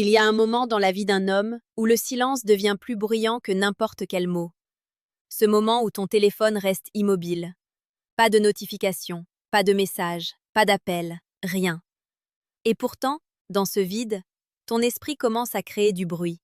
Il y a un moment dans la vie d'un homme où le silence devient plus bruyant que n'importe quel mot. Ce moment où ton téléphone reste immobile. Pas de notification, pas de message, pas d'appel, rien. Et pourtant, dans ce vide, ton esprit commence à créer du bruit.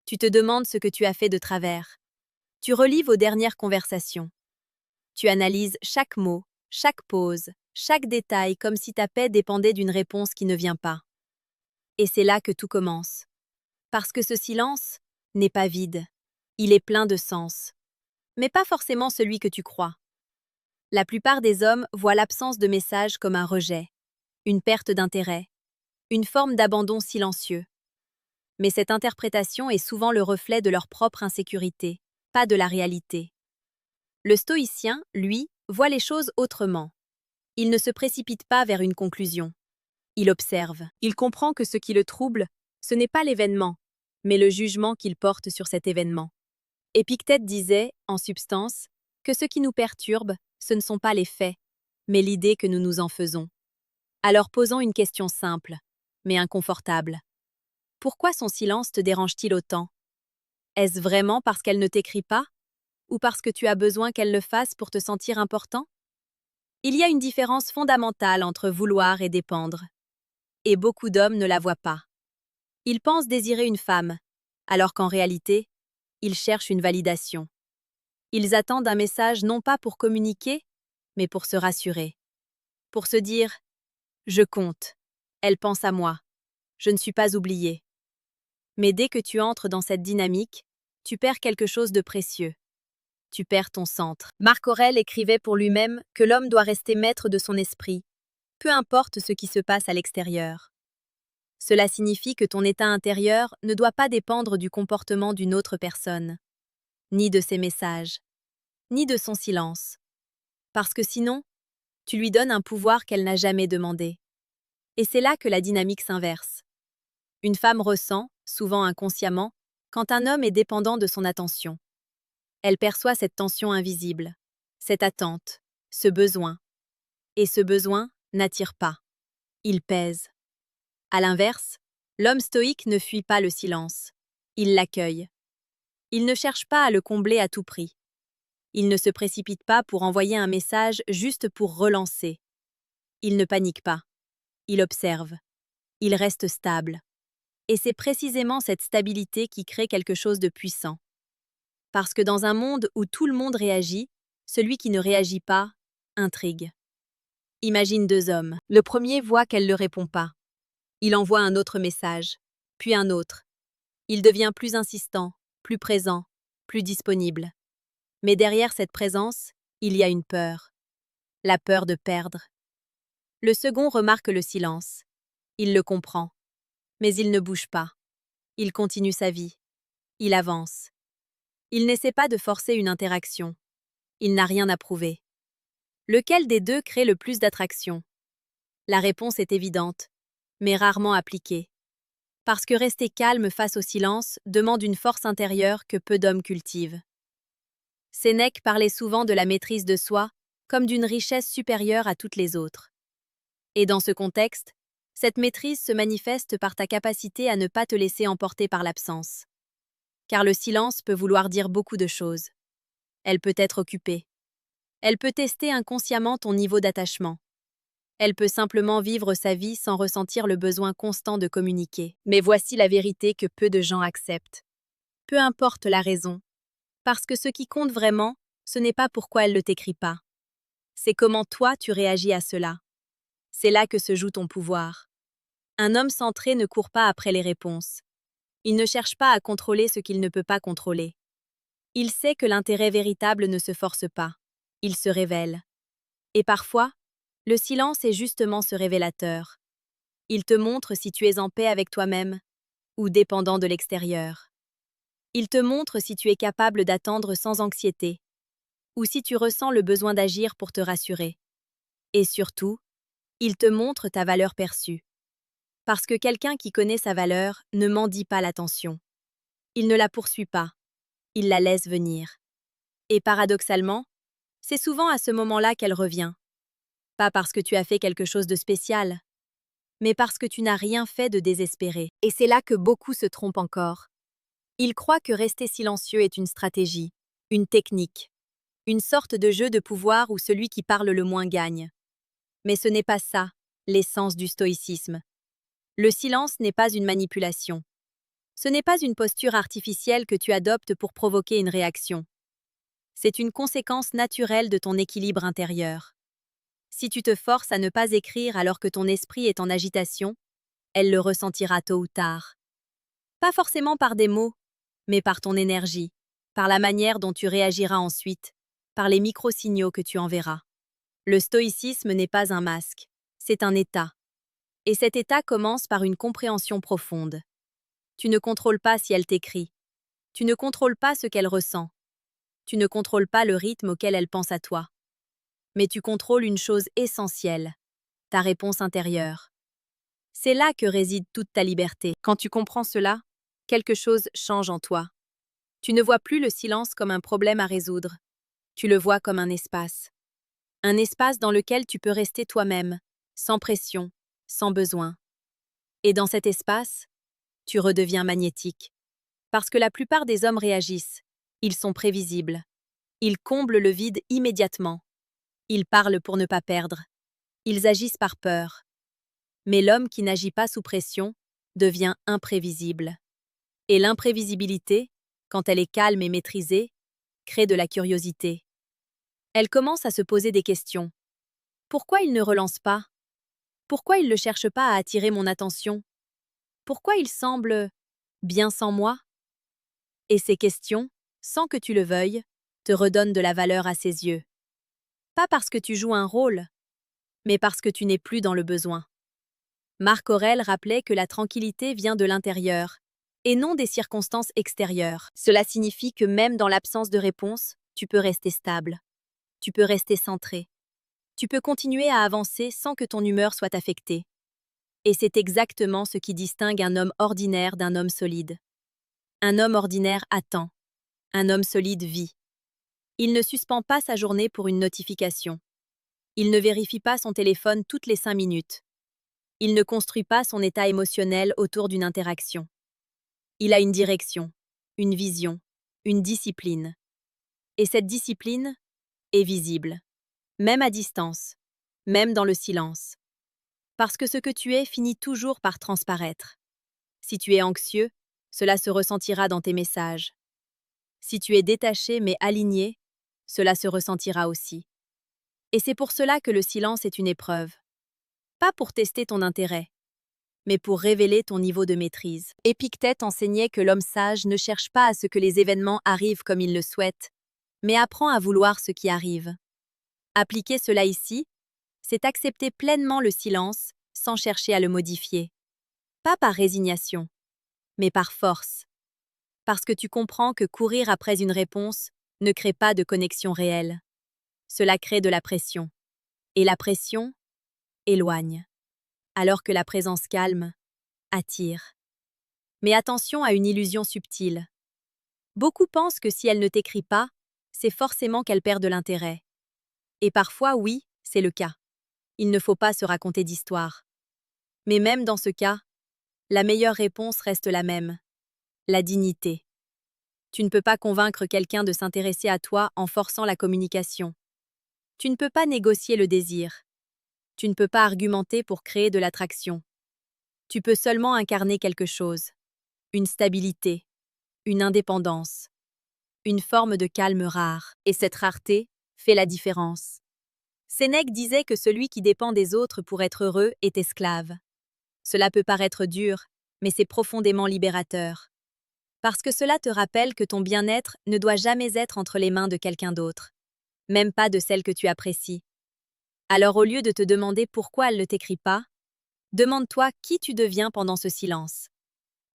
Tu te demandes ce que tu as fait de travers. Tu relis vos dernières conversations. Tu analyses chaque mot, chaque pause, chaque détail comme si ta paix dépendait d'une réponse qui ne vient pas. Et c'est là que tout commence. Parce que ce silence n'est pas vide. Il est plein de sens. Mais pas forcément celui que tu crois. La plupart des hommes voient l'absence de message comme un rejet, une perte d'intérêt, une forme d'abandon silencieux. Mais cette interprétation est souvent le reflet de leur propre insécurité, pas de la réalité. Le stoïcien, lui, voit les choses autrement. Il ne se précipite pas vers une conclusion. Il observe. Il comprend que ce qui le trouble, ce n'est pas l'événement, mais le jugement qu'il porte sur cet événement. Épictète disait, en substance, que ce qui nous perturbe, ce ne sont pas les faits, mais l'idée que nous nous en faisons. Alors posons une question simple, mais inconfortable. Pourquoi son silence te dérange-t-il autant? Est-ce vraiment parce qu'elle ne t'écrit pas? Ou parce que tu as besoin qu'elle le fasse pour te sentir important? Il y a une différence fondamentale entre vouloir et dépendre. Et beaucoup d'hommes ne la voient pas. Ils pensent désirer une femme, alors qu'en réalité, ils cherchent une validation. Ils attendent un message non pas pour communiquer, mais pour se rassurer. Pour se dire « Je compte, elle pense à moi, je ne suis pas oublié ». Mais dès que tu entres dans cette dynamique, tu perds quelque chose de précieux. Tu perds ton centre. Marc Aurèle écrivait pour lui-même que l'homme doit rester maître de son esprit, peu importe ce qui se passe à l'extérieur. Cela signifie que ton état intérieur ne doit pas dépendre du comportement d'une autre personne, ni de ses messages, ni de son silence. Parce que sinon, tu lui donnes un pouvoir qu'elle n'a jamais demandé. Et c'est là que la dynamique s'inverse. Une femme ressent, souvent inconsciemment, quand un homme est dépendant de son attention. Elle perçoit cette tension invisible, cette attente, ce besoin. Et ce besoin n'attire pas. Il pèse. À l'inverse, l'homme stoïque ne fuit pas le silence. Il l'accueille. Il ne cherche pas à le combler à tout prix. Il ne se précipite pas pour envoyer un message juste pour relancer. Il ne panique pas. Il observe. Il reste stable. Et c'est précisément cette stabilité qui crée quelque chose de puissant. Parce que dans un monde où tout le monde réagit, celui qui ne réagit pas intrigue. Imagine deux hommes. Le premier voit qu'elle ne répond pas. Il envoie un autre message, puis un autre. Il devient plus insistant, plus présent, plus disponible. Mais derrière cette présence, il y a une peur. La peur de perdre. Le second remarque le silence. Il le comprend. Mais il ne bouge pas. Il continue sa vie. Il avance. Il n'essaie pas de forcer une interaction. Il n'a rien à prouver. Lequel des deux crée le plus d'attraction? La réponse est évidente, mais rarement appliquée. Parce que rester calme face au silence demande une force intérieure que peu d'hommes cultivent. Sénèque parlait souvent de la maîtrise de soi comme d'une richesse supérieure à toutes les autres. Et dans ce contexte, cette maîtrise se manifeste par ta capacité à ne pas te laisser emporter par l'absence. Car le silence peut vouloir dire beaucoup de choses. Elle peut être occupée. Elle peut tester inconsciemment ton niveau d'attachement. Elle peut simplement vivre sa vie sans ressentir le besoin constant de communiquer. Mais voici la vérité que peu de gens acceptent. Peu importe la raison. Parce que ce qui compte vraiment, ce n'est pas pourquoi elle ne t'écrit pas. C'est comment toi tu réagis à cela. C'est là que se joue ton pouvoir. Un homme centré ne court pas après les réponses. Il ne cherche pas à contrôler ce qu'il ne peut pas contrôler. Il sait que l'intérêt véritable ne se force pas. Il se révèle. Et parfois, le silence est justement ce révélateur. Il te montre si tu es en paix avec toi-même ou dépendant de l'extérieur. Il te montre si tu es capable d'attendre sans anxiété ou si tu ressens le besoin d'agir pour te rassurer. Et surtout, il te montre ta valeur perçue. Parce que quelqu'un qui connaît sa valeur ne mendie pas l'attention. Il ne la poursuit pas. Il la laisse venir. Et paradoxalement, c'est souvent à ce moment-là qu'elle revient. Pas parce que tu as fait quelque chose de spécial, mais parce que tu n'as rien fait de désespéré. Et c'est là que beaucoup se trompent encore. Ils croient que rester silencieux est une stratégie, une technique, une sorte de jeu de pouvoir où celui qui parle le moins gagne. Mais ce n'est pas ça, l'essence du stoïcisme. Le silence n'est pas une manipulation. Ce n'est pas une posture artificielle que tu adoptes pour provoquer une réaction. C'est une conséquence naturelle de ton équilibre intérieur. Si tu te forces à ne pas écrire alors que ton esprit est en agitation, elle le ressentira tôt ou tard. Pas forcément par des mots, mais par ton énergie, par la manière dont tu réagiras ensuite, par les micro-signaux que tu enverras. Le stoïcisme n'est pas un masque, c'est un état. Et cet état commence par une compréhension profonde. Tu ne contrôles pas si elle t'écrit. Tu ne contrôles pas ce qu'elle ressent. Tu ne contrôles pas le rythme auquel elle pense à toi. Mais tu contrôles une chose essentielle, ta réponse intérieure. C'est là que réside toute ta liberté. Quand tu comprends cela, quelque chose change en toi. Tu ne vois plus le silence comme un problème à résoudre. Tu le vois comme un espace. Un espace dans lequel tu peux rester toi-même, sans pression, sans besoin. Et dans cet espace, tu redeviens magnétique. Parce que la plupart des hommes réagissent. Ils sont prévisibles. Ils comblent le vide immédiatement. Ils parlent pour ne pas perdre. Ils agissent par peur. Mais l'homme qui n'agit pas sous pression devient imprévisible. Et l'imprévisibilité, quand elle est calme et maîtrisée, crée de la curiosité. Elle commence à se poser des questions. Pourquoi il ne relance pas? Pourquoi il ne cherche pas à attirer mon attention? Pourquoi il semble bien sans moi? Et ces questions, sans que tu le veuilles, te redonnent de la valeur à ses yeux. Pas parce que tu joues un rôle, mais parce que tu n'es plus dans le besoin. Marc Aurèle rappelait que la tranquillité vient de l'intérieur, et non des circonstances extérieures. Cela signifie que même dans l'absence de réponse, tu peux rester stable. Tu peux rester centré. Tu peux continuer à avancer sans que ton humeur soit affectée. Et c'est exactement ce qui distingue un homme ordinaire d'un homme solide. Un homme ordinaire attend. Un homme solide vit. Il ne suspend pas sa journée pour une notification. Il ne vérifie pas son téléphone toutes les 5 minutes. Il ne construit pas son état émotionnel autour d'une interaction. Il a une direction, une vision, une discipline. Et cette discipline est visible, même à distance, même dans le silence. Parce que ce que tu es finit toujours par transparaître. Si tu es anxieux, cela se ressentira dans tes messages. Si tu es détaché mais aligné, cela se ressentira aussi. Et c'est pour cela que le silence est une épreuve. Pas pour tester ton intérêt, mais pour révéler ton niveau de maîtrise. Épictète enseignait que l'homme sage ne cherche pas à ce que les événements arrivent comme il le souhaite, mais apprend à vouloir ce qui arrive. Appliquer cela ici, c'est accepter pleinement le silence sans chercher à le modifier. Pas par résignation, mais par force. Parce que tu comprends que courir après une réponse ne crée pas de connexion réelle. Cela crée de la pression. Et la pression éloigne. Alors que la présence calme attire. Mais attention à une illusion subtile. Beaucoup pensent que si elle ne t'écrit pas, c'est forcément qu'elle perd de l'intérêt. Et parfois, oui, c'est le cas. Il ne faut pas se raconter d'histoire. Mais même dans ce cas, la meilleure réponse reste la même. La dignité. Tu ne peux pas convaincre quelqu'un de s'intéresser à toi en forçant la communication. Tu ne peux pas négocier le désir. Tu ne peux pas argumenter pour créer de l'attraction. Tu peux seulement incarner quelque chose. Une stabilité, une indépendance, une forme de calme rare. Et cette rareté fait la différence. Sénèque disait que celui qui dépend des autres pour être heureux est esclave. Cela peut paraître dur, mais c'est profondément libérateur. Parce que cela te rappelle que ton bien-être ne doit jamais être entre les mains de quelqu'un d'autre, même pas de celle que tu apprécies. Alors au lieu de te demander pourquoi elle ne t'écrit pas, demande-toi qui tu deviens pendant ce silence.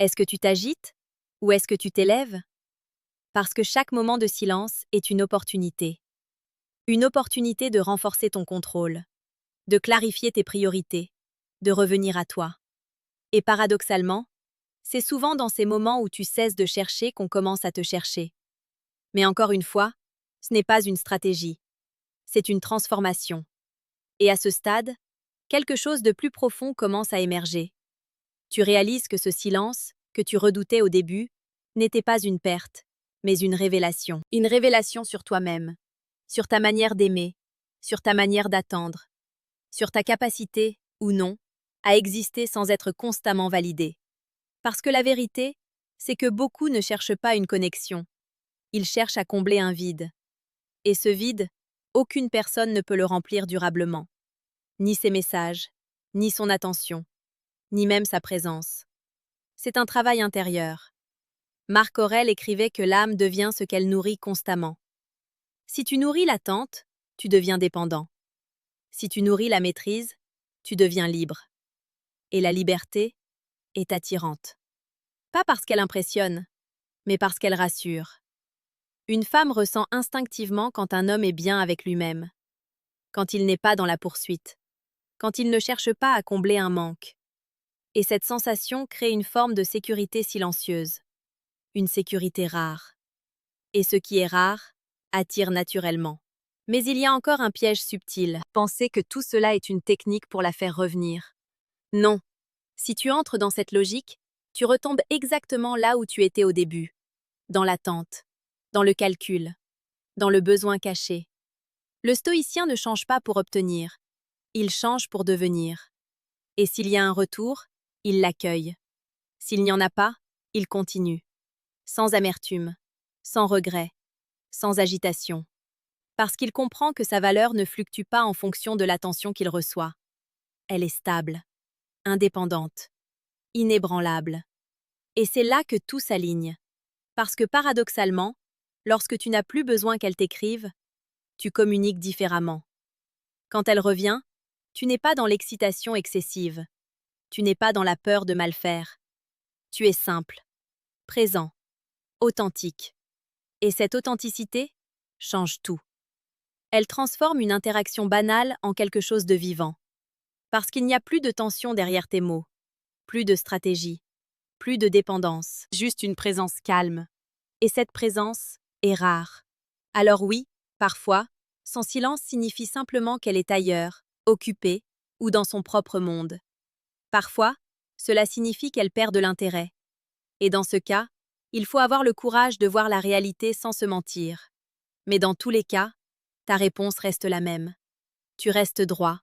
Est-ce que tu t'agites ou est-ce que tu t'élèves? Parce que chaque moment de silence est une opportunité. Une opportunité de renforcer ton contrôle, de clarifier tes priorités, de revenir à toi. Et paradoxalement, c'est souvent dans ces moments où tu cesses de chercher qu'on commence à te chercher. Mais encore une fois, ce n'est pas une stratégie, c'est une transformation. Et à ce stade, quelque chose de plus profond commence à émerger. Tu réalises que ce silence, que tu redoutais au début, n'était pas une perte, mais une révélation. Une révélation sur toi-même, sur ta manière d'aimer, sur ta manière d'attendre, sur ta capacité, ou non, à exister sans être constamment validé. Parce que la vérité, c'est que beaucoup ne cherchent pas une connexion. Ils cherchent à combler un vide. Et ce vide, aucune personne ne peut le remplir durablement. Ni ses messages, ni son attention, ni même sa présence. C'est un travail intérieur. Marc Aurèle écrivait que l'âme devient ce qu'elle nourrit constamment. Si tu nourris l'attente, tu deviens dépendant. Si tu nourris la maîtrise, tu deviens libre. Et la liberté est attirante. Pas parce qu'elle impressionne, mais parce qu'elle rassure. Une femme ressent instinctivement quand un homme est bien avec lui-même, quand il n'est pas dans la poursuite, quand il ne cherche pas à combler un manque. Et cette sensation crée une forme de sécurité silencieuse, une sécurité rare. Et ce qui est rare attire naturellement. Mais il y a encore un piège subtil. Penser que tout cela est une technique pour la faire revenir. Non. Si tu entres dans cette logique, tu retombes exactement là où tu étais au début. Dans l'attente, dans le calcul, dans le besoin caché. Le stoïcien ne change pas pour obtenir. Il change pour devenir. Et s'il y a un retour, il l'accueille. S'il n'y en a pas, il continue. Sans amertume, sans regret, sans agitation. Parce qu'il comprend que sa valeur ne fluctue pas en fonction de l'attention qu'il reçoit. Elle est stable, indépendante, inébranlable. Et c'est là que tout s'aligne. Parce que paradoxalement, lorsque tu n'as plus besoin qu'elle t'écrive, tu communiques différemment. Quand elle revient, tu n'es pas dans l'excitation excessive. Tu n'es pas dans la peur de mal faire. Tu es simple, présent, authentique. Et cette authenticité change tout. Elle transforme une interaction banale en quelque chose de vivant. Parce qu'il n'y a plus de tension derrière tes mots, plus de stratégie, plus de dépendance, juste une présence calme. Et cette présence est rare. Alors oui, parfois, son silence signifie simplement qu'elle est ailleurs, occupée, ou dans son propre monde. Parfois, cela signifie qu'elle perd de l'intérêt. Et dans ce cas, il faut avoir le courage de voir la réalité sans se mentir. Mais dans tous les cas, ta réponse reste la même. Tu restes droit,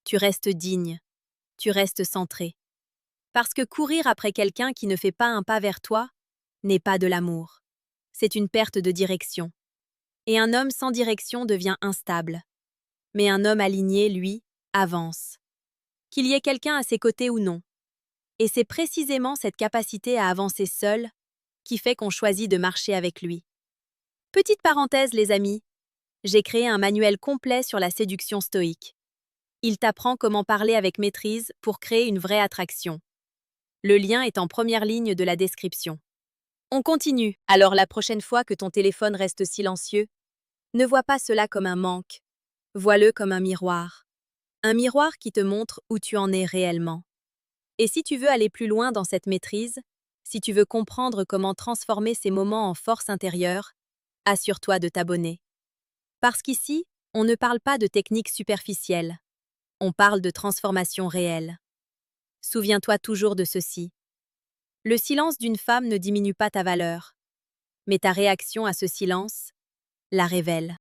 tu restes digne, tu restes centré. Parce que courir après quelqu'un qui ne fait pas un pas vers toi n'est pas de l'amour. C'est une perte de direction. Et un homme sans direction devient instable. Mais un homme aligné, lui, avance. Qu'il y ait quelqu'un à ses côtés ou non. Et c'est précisément cette capacité à avancer seul qui fait qu'on choisit de marcher avec lui. Petite parenthèse, les amis, j'ai créé un manuel complet sur la séduction stoïque. Il t'apprend comment parler avec maîtrise pour créer une vraie attraction. Le lien est en première ligne de la description. On continue. Alors la prochaine fois que ton téléphone reste silencieux, ne vois pas cela comme un manque. Vois-le comme un miroir. Un miroir qui te montre où tu en es réellement. Et si tu veux aller plus loin dans cette maîtrise, si tu veux comprendre comment transformer ces moments en force intérieure, assure-toi de t'abonner. Parce qu'ici, on ne parle pas de techniques superficielles. On parle de transformation réelle. Souviens-toi toujours de ceci. Le silence d'une femme ne diminue pas ta valeur, mais ta réaction à ce silence la révèle.